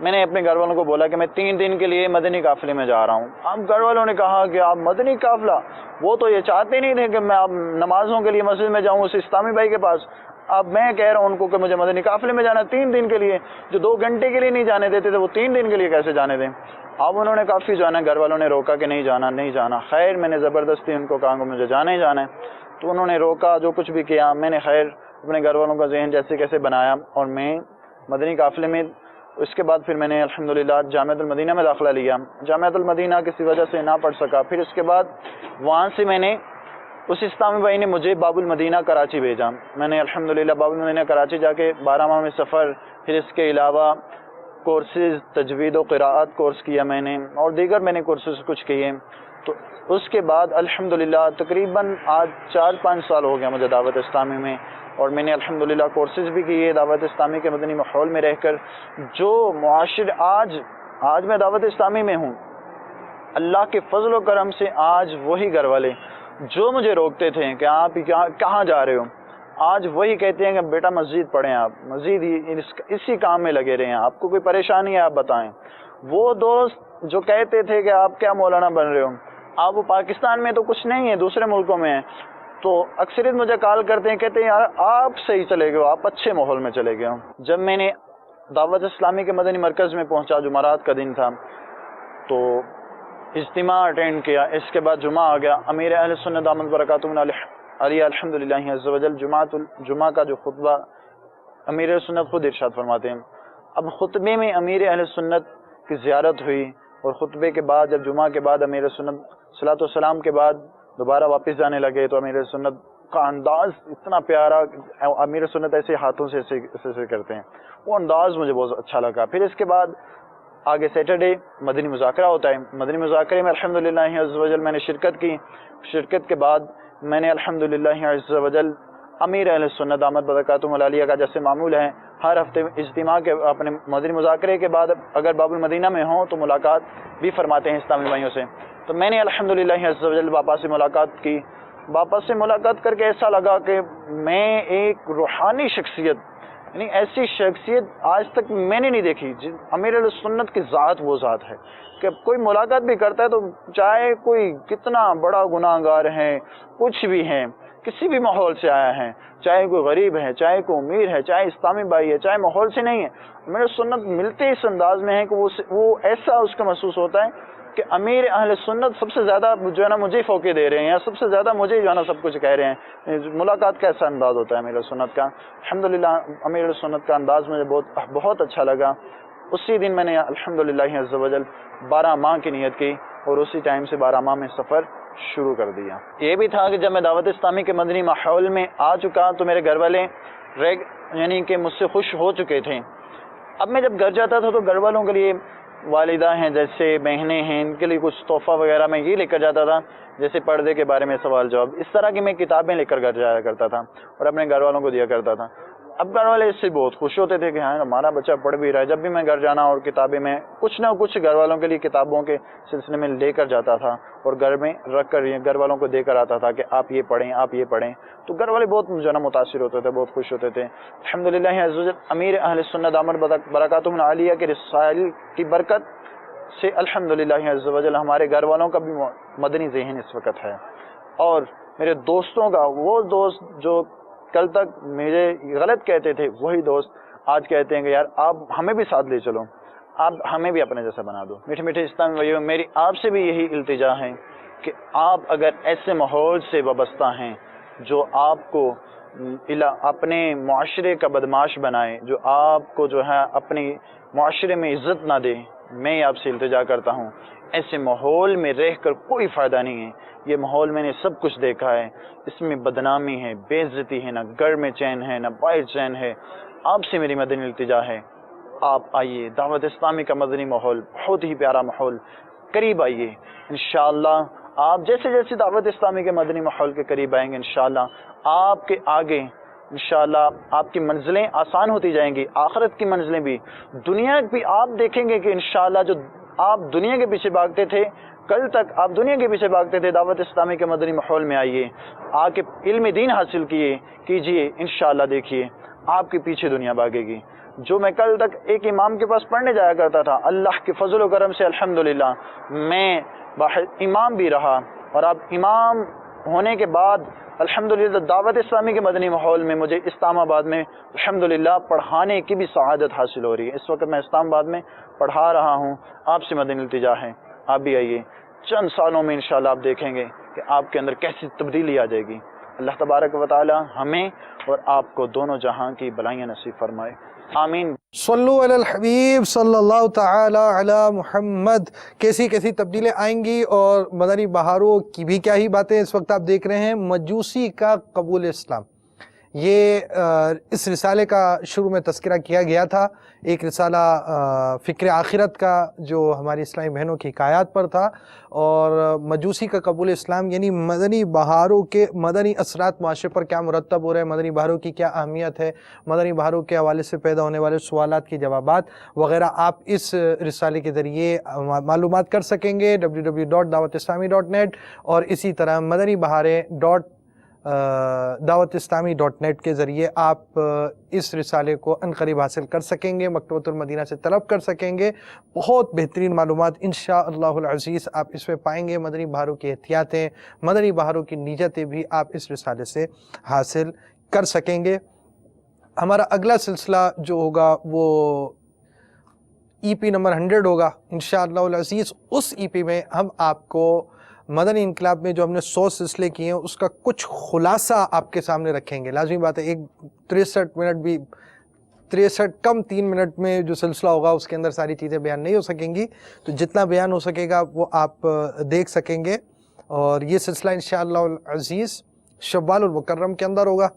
میں نے اپنے گھر والوں کو بولا کہ میں 3 دن کے لیے مدنی قافلے میں جا رہا ہوں. اب گھر والوں نے کہا کہ آپ مدنی قافلہ, وہ تو یہ چاہتے نہیں تھے کہ میں اب نمازوں کے لیے مسجد میں جاؤں اس اسلامی بھائی کے پاس. اب میں کہہ رہا ہوں ان کو کہ مجھے مدنی قافلے میں جانا 3 دن کے لیے. جو 2 گھنٹے کے لیے نہیں جانے دیتے تھے وہ 3 دن کے لیے کیسے جانے دیں. اب انہوں نے کافی جو ہے نا گھر والوں نے روکا کہ نہیں جانا نہیں جانا. خیر میں نے زبردستی ان کو کہا کہ مجھے جانا ہی جانا ہے. تو انہوں نے روکا, جو کچھ بھی کیا. میں نے خیر اپنے گھر والوں کا ذہن جیسے کیسے بنایا اور میں مدنی قافلے میں. اس کے بعد پھر میں نے الحمدللہ جامعۃ المدینہ میں داخلہ لیا. جامعۃ المدینہ کسی وجہ سے نہ پڑھ سکا. پھر اس کے بعد وہاں سے میں نے اس اسلامی بھائی نے مجھے باب المدینہ کراچی بھیجا. میں نے الحمدللہ باب المدینہ کراچی جا کے 12 ماہ میں سفر, پھر اس کے علاوہ کورسز تجوید و قراءت کورس کیا میں نے, اور دیگر میں نے کورسز کچھ کیے. تو اس کے بعد الحمدللہ تقریباً آج 4-5 سال ہو گیا مجھے دعوت اسلامی میں, اور میں نے الحمدللہ کورسز بھی کیے دعوت اسلامی کے مدنی ماحول میں رہ کر. جو معاشر آج میں دعوت اسلامی میں ہوں, اللہ کے فضل و کرم سے آج وہی گھر والے جو مجھے روکتے تھے کہ آپ کہاں جا رہے ہو, آج وہی کہتے ہیں کہ بیٹا مسجد پڑھیں, آپ مسجد اسی کام میں لگے رہیں, آپ کو کوئی پریشانی ہے آپ بتائیں. وہ دوست جو کہتے تھے کہ آپ کیا مولانا بن رہے ہو, آپ وہ پاکستان میں تو کچھ نہیں ہے, دوسرے ملکوں میں ہیں, تو اکثریت مجھے کال کرتے ہیں, کہتے ہیں یار آپ صحیح چلے گئے ہو, آپ اچھے ماحول میں چلے گئے ہو. جب میں نے دعوت اسلامی کے مدنی مرکز میں پہنچا, جمعرات کا دن تھا, تو اجتماع اٹینڈ کیا. اس کے بعد جمعہ آ گیا. امیر اہل سنت دامت برکاتہ علی الحمدللہ عز وجل جمعہ کا جو خطبہ امیر اہل سنت خود ارشاد فرماتے ہیں. اب خطبے میں امیر اہل سنت کی زیارت ہوئی, اور خطبے کے بعد جب جمعہ کے بعد امیر سنت صلاۃ والسلام کے بعد دوبارہ واپس جانے لگے, تو امیر سنت کا انداز اتنا پیارا, امیر سنت ایسے ہاتھوں سے ایسے کرتے ہیں, وہ انداز مجھے بہت اچھا لگا. پھر اس کے بعد آگے سیٹرڈے مدنی مذاکرہ ہوتا ہے. مدنی مذاکرے میں الحمدللہ عز وجل میں نے شرکت کی. شرکت کے بعد میں نے الحمدللہ عز وجل امیر اہل سنت دامت برکاتہم العالیہ کا جیسے معمول ہے ہر ہفتے اجتماع کے اپنے مدنی مذاکرے کے بعد اگر باب المدینہ میں ہوں تو ملاقات بھی فرماتے ہیں اسلامی بھائیوں سے. تو میں نے الحمدللہ عز وجل باپا سے ملاقات کی. باپا سے ملاقات کر کے ایسا لگا کہ میں ایک روحانی شخصیت, یعنی ایسی شخصیت آج تک میں نے نہیں دیکھی. امیر اہل سنت کی ذات وہ ذات ہے کہ کوئی ملاقات بھی کرتا ہے تو چاہے کوئی کتنا بڑا گناہ گار ہے, کچھ بھی ہے, کسی بھی ماحول سے آیا ہے, چاہے کوئی غریب ہے, چاہے کوئی امیر ہے, چاہے اسلامی بھائی ہے, چاہے ماحول سے نہیں ہے, امیر سنت ملتے اس انداز میں ہے کہ وہ ایسا اس کا محسوس ہوتا ہے کہ امیر اہل سنت سب سے زیادہ جو ہے نا مجھے فوقے دے رہے ہیں, یا سب سے زیادہ مجھے جو ہے نا سب کچھ کہہ رہے ہیں. ملاقات کا ایسا انداز ہوتا ہے امیر سنت کا. الحمدللہ امیر سنت کا انداز مجھے بہت اچھا لگا. اسی دن میں نے الحمدللہ عز وجل 12 ماہ کی نیت کی, اور اسی ٹائم سے 12 ماہ میں سفر شروع کر دیا. یہ بھی تھا کہ جب میں دعوت اسلامی کے مدنی ماحول میں آ چکا تو میرے گھر والے یعنی کہ مجھ سے خوش ہو چکے تھے. اب میں جب گھر جاتا تھا تو گھر والوں کے لیے والدہ ہیں جیسے بہنیں ہیں, ان کے لیے کچھ تحفہ وغیرہ میں یہ لے کر جاتا تھا, جیسے پردے کے بارے میں سوال جواب, اس طرح کی میں کتابیں لے کر گھر جایا کرتا تھا اور اپنے گھر والوں کو دیا کرتا تھا. اب گھر والے اس سے بہت خوش ہوتے تھے کہ ہاں ہمارا بچہ پڑھ بھی رہا ہے. جب بھی میں گھر جانا اور کتابیں میں کچھ نہ کچھ گھر والوں کے لیے کتابوں کے سلسلے میں لے کر جاتا تھا, اور گھر میں رکھ کر گھر والوں کو دے کر آتا تھا کہ آپ یہ پڑھیں, آپ یہ پڑھیں. تو گھر والے بہت جو ہے نا متاثر ہوتے تھے, بہت خوش ہوتے تھے. الحمدللہ عز وجل امیر اہل سنت دامت برکاتہم العالیہ کے رسائل کی برکت سے الحمدللہ عز وجل ہمارے گھر والوں کا بھی مدنی ذہن اس وقت ہے, اور میرے دوستوں کا وہ دوست جو کل تک مجھے غلط کہتے تھے وہی دوست آج کہتے ہیں کہ یار آپ ہمیں بھی ساتھ لے چلو, آپ ہمیں بھی اپنے جیسا بنا دو. میٹھے میٹھے اسلامی بھائیوں, میری آپ سے بھی یہی التجا ہے کہ آپ اگر ایسے ماحول سے وابستہ ہیں جو آپ کو اپنے معاشرے کا بدماش بنائے, جو آپ کو جو ہے اپنی معاشرے میں عزت نہ دے, میں آپ سے التجا کرتا ہوں ایسے ماحول میں رہ کر کوئی فائدہ نہیں ہے. یہ ماحول میں نے سب کچھ دیکھا ہے, اس میں بدنامی ہے, بے عزتی ہے, نہ گھر میں چین ہے, نہ باہر چین ہے. آپ سے میری مدنی التجا ہے, آپ آئیے, دعوت اسلامی کا مدنی ماحول بہت ہی پیارا ماحول, قریب آئیے. انشاءاللہ آپ جیسے جیسے دعوت اسلامی کے مدنی ماحول کے قریب آئیں گے انشاءاللہ آپ کے آگے انشاءاللہ آپ کی منزلیں آسان ہوتی جائیں گی, آخرت کی منزلیں بھی, دنیا بھی آپ دیکھیں گے کہ انشاءاللہ جو آپ دنیا کے پیچھے بھاگتے تھے, کل تک آپ دنیا کے پیچھے بھاگتے تھے, دعوت اسلامی کے مدنی ماحول میں آئیے, آ کے علم دین حاصل کیجئے, انشاءاللہ دیکھیے آپ کے پیچھے دنیا بھاگے گی. جو میں کل تک ایک امام کے پاس پڑھنے جایا کرتا تھا، اللہ کے فضل و کرم سے الحمدللہ میں امام بھی رہا، اور اب امام ہونے کے بعد الحمدللہ دعوت اسلامی کے مدنی ماحول میں مجھے اسلام آباد میں الحمدللہ پڑھانے کی بھی سعادت حاصل ہو رہی ہے۔ اس وقت میں اسلام آباد میں پڑھا رہا ہوں۔ آپ سے مدنی التجا ہے، آپ بھی آئیے، چند سالوں میں انشاءاللہ آپ دیکھیں گے کہ آپ کے اندر کیسی تبدیلی آ جائے گی۔ اللہ تبارک و تعالی ہمیں اور آپ کو دونوں جہاں کی بلائیاں نصیب فرمائے، آمین۔ صلو علی الحبیب صلی اللہ تعالی علی محمد۔ کیسی کیسی تبدیلیں آئیں گی، اور مدنی بہاروں کی بھی کیا ہی باتیں۔ اس وقت آپ دیکھ رہے ہیں مجوسی کا قبول اسلام، یہ اس رسالے کا شروع میں تذکرہ کیا گیا تھا، ایک رسالہ فکر آخرت کا جو ہماری اسلامی بہنوں کی حکایات پر تھا، اور مجوسی کا قبول اسلام یعنی مدنی بہاروں کے مدنی اثرات معاشرے پر کیا مرتب ہو رہے ہیں، مدنی بہاروں کی کیا اہمیت ہے، مدنی بہاروں کے حوالے سے پیدا ہونے والے سوالات کے جوابات وغیرہ آپ اس رسالے کے ذریعے معلومات کر سکیں گے www.dawatislami.net، اور اسی طرح مدنی بہاریں dawatIslami.net کے ذریعے آپ اس رسالے کو عنقریب حاصل کر سکیں گے، مکتبۃ المدینہ سے طلب کر سکیں گے۔ بہت بہترین معلومات انشاءاللہ العزیز آپ اس میں پائیں گے، مدنی بہاروں کی احتیاطیں، مدنی بہاروں کی نیتیں بھی آپ اس رسالے سے حاصل کر سکیں گے۔ ہمارا اگلا سلسلہ جو ہوگا وہ ای پی نمبر 100 ہوگا انشاءاللہ العزیز۔ اس ای پی میں ہم آپ کو مدنی انقلاب میں جو ہم نے 100 سلسلے کیے ہیں اس کا کچھ خلاصہ آپ کے سامنے رکھیں گے۔ لازمی بات ہے، 63 کم 3 منٹ میں جو سلسلہ ہوگا اس کے اندر ساری چیزیں بیان نہیں ہو سکیں گی، تو جتنا بیان ہو سکے گا وہ آپ دیکھ سکیں گے۔ اور یہ سلسلہ انشاءاللہ العزیز شوال المکرم کے اندر ہوگا،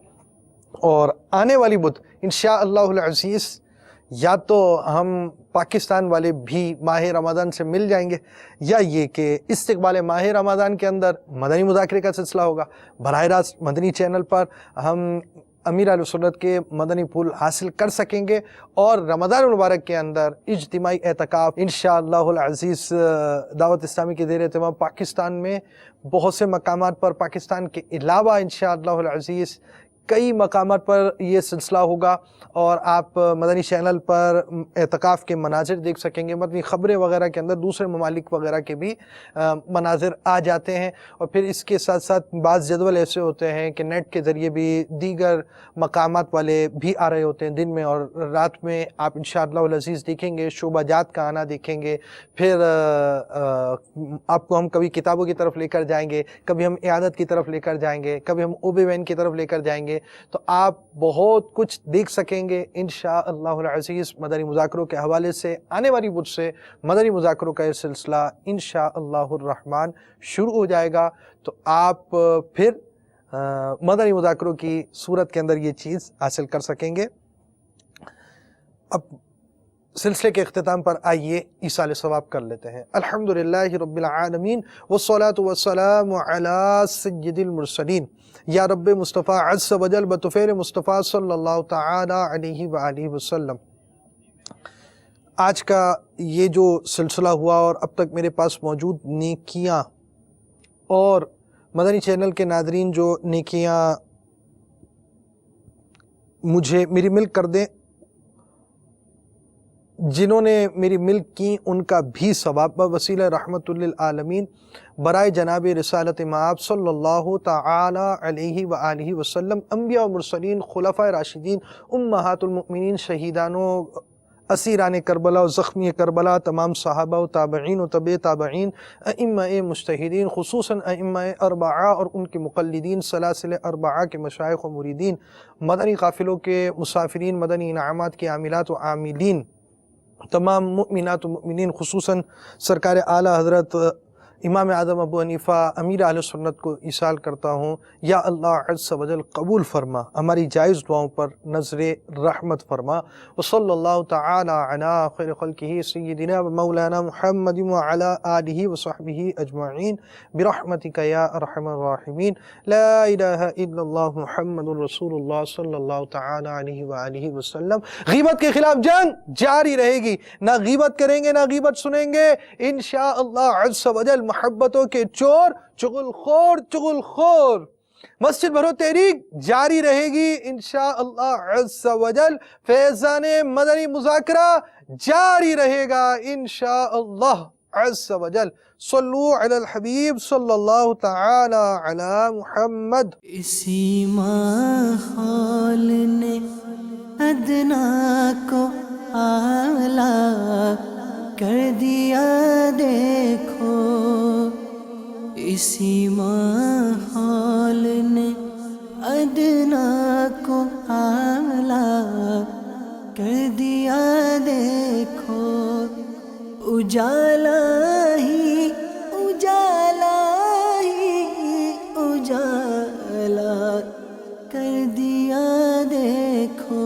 اور آنے والی بدھ انشاءاللہ العزیز یا تو ہم پاکستان والے بھی ماہ رمضان سے مل جائیں گے، یا یہ کہ استقبال ماہ رمضان کے اندر مدنی مذاکرے کا سلسلہ ہوگا۔ براہ راست مدنی چینل پر ہم امیر اہل سنت کے مدنی پھول حاصل کر سکیں گے، اور رمضان المبارک کے اندر اجتماعی اعتکاف انشاءاللہ العزیز دعوت اسلامی کے زیر اہتمام پاکستان میں بہت سے مقامات پر، پاکستان کے علاوہ انشاءاللہ العزیز کئی مقامات پر یہ سلسلہ ہوگا، اور آپ مدنی چینل پر اعتکاف کے مناظر دیکھ سکیں گے۔ مدنی خبریں وغیرہ کے اندر دوسرے ممالک وغیرہ کے بھی مناظر آ جاتے ہیں، اور پھر اس کے ساتھ ساتھ بعض جدول ایسے ہوتے ہیں کہ نیٹ کے ذریعے بھی دیگر مقامات والے بھی آ رہے ہوتے ہیں دن میں اور رات میں۔ آپ انشاءاللہ العزیز دیکھیں گے شعبہ جات کا آنا دیکھیں گے، پھر آپ کو ہم کبھی کتابوں کی طرف لے کر جائیں گے، کبھی ہم عیادت کی طرف لے کر جائیں گے، کبھی ہم اوبے وین کی طرف لے کر جائیں گے، تو آپ بہت کچھ دیکھ سکیں گے انشاءاللہ العزیز مدنی مذاکروں کے حوالے سے۔ آنے والی بدھ سے مدنی مذاکروں کا یہ سلسلہ انشاءاللہ الرحمن شروع ہو جائے گا، تو آپ پھر مدنی مذاکروں کی صورت کے اندر یہ چیز حاصل کر سکیں گے۔ اب سلسلے کے اختتام پر آئیے ایصال ثواب کر لیتے ہیں۔ الحمدللہ رب العالمین والصلاة والسلام علی سید المرسلین، یا رب مصطفیٰ عز و جل بطفیل مصطفیٰ صلی اللہ تعالی علیہ وآلہ وسلم۔ آج کا یہ جو سلسلہ ہوا اور اب تک میرے پاس موجود نیکیاں، اور مدنی چینل کے ناظرین جو نیکیاں مجھے میری ملک کر دیں، جنہوں نے میری ملک کی ان کا بھی ثواب بوسیلہ رحمت للعالمین برائے جناب رسالت مآب صلی اللہ تعالی علیہ وآلہ وسلم، انبیاء و مرسلین، خلفاء راشدین، امہات المؤمنین، شہیدانوں، اسیران کربلا و زخمی کربلا، تمام صحابہ و تابعین و تبع تابعین، ائمہ مجتہدین، خصوصاً ائمہ اربعہ اور ان کے مقلدین، سلاسل اربعہ کے مشائخ و مریدین، مدنی قافلوں کے مسافرین، مدنی انعامات کے عاملات و عاملین، تمام مؤمنات و مؤمنین، خصوصاً سرکار اعلیٰ حضرت امام اعظم ابو حنیفہ امیر اہل سنت کو ایصال کرتا ہوں، یا اللہ عز و جل قبول فرما، ہماری جائز دعاؤں پر نظر رحمت فرما۔ وصلی اللہ تعالی علی خیر خلقہ سیدنا و مولانا محمد وعلی آلہ وصحبہ اجمعین برحمتک یا ارحم الراحمین۔ لا الہ الا اللہ محمد رسول اللہ صلی اللہ تعالی علیہ وآلہ وسلم۔ غیبت کے خلاف جنگ جاری رہے گی، نہ غیبت کریں گے نہ غیبت سنیں گے انشاءاللہ عز و جل۔ محبتوں کے چور چغل خور مسجد بھرو تحریک جاری رہے گی انشاءاللہ عز و جل. فیضان مدنی مذاکرہ جاری رہے گا انشاءاللہ عز و جل. صلو علی الحبیب صلی اللہ تعالی علی محمد. اسی ماحول نے ادنا کو اعلیٰ کر دیا دیکھو، اسی ماحول نے ادنا کو اعلیٰ کر دیا دیکھو. اجالا ہی اجالا ہی اجالا کر دیا دیکھو.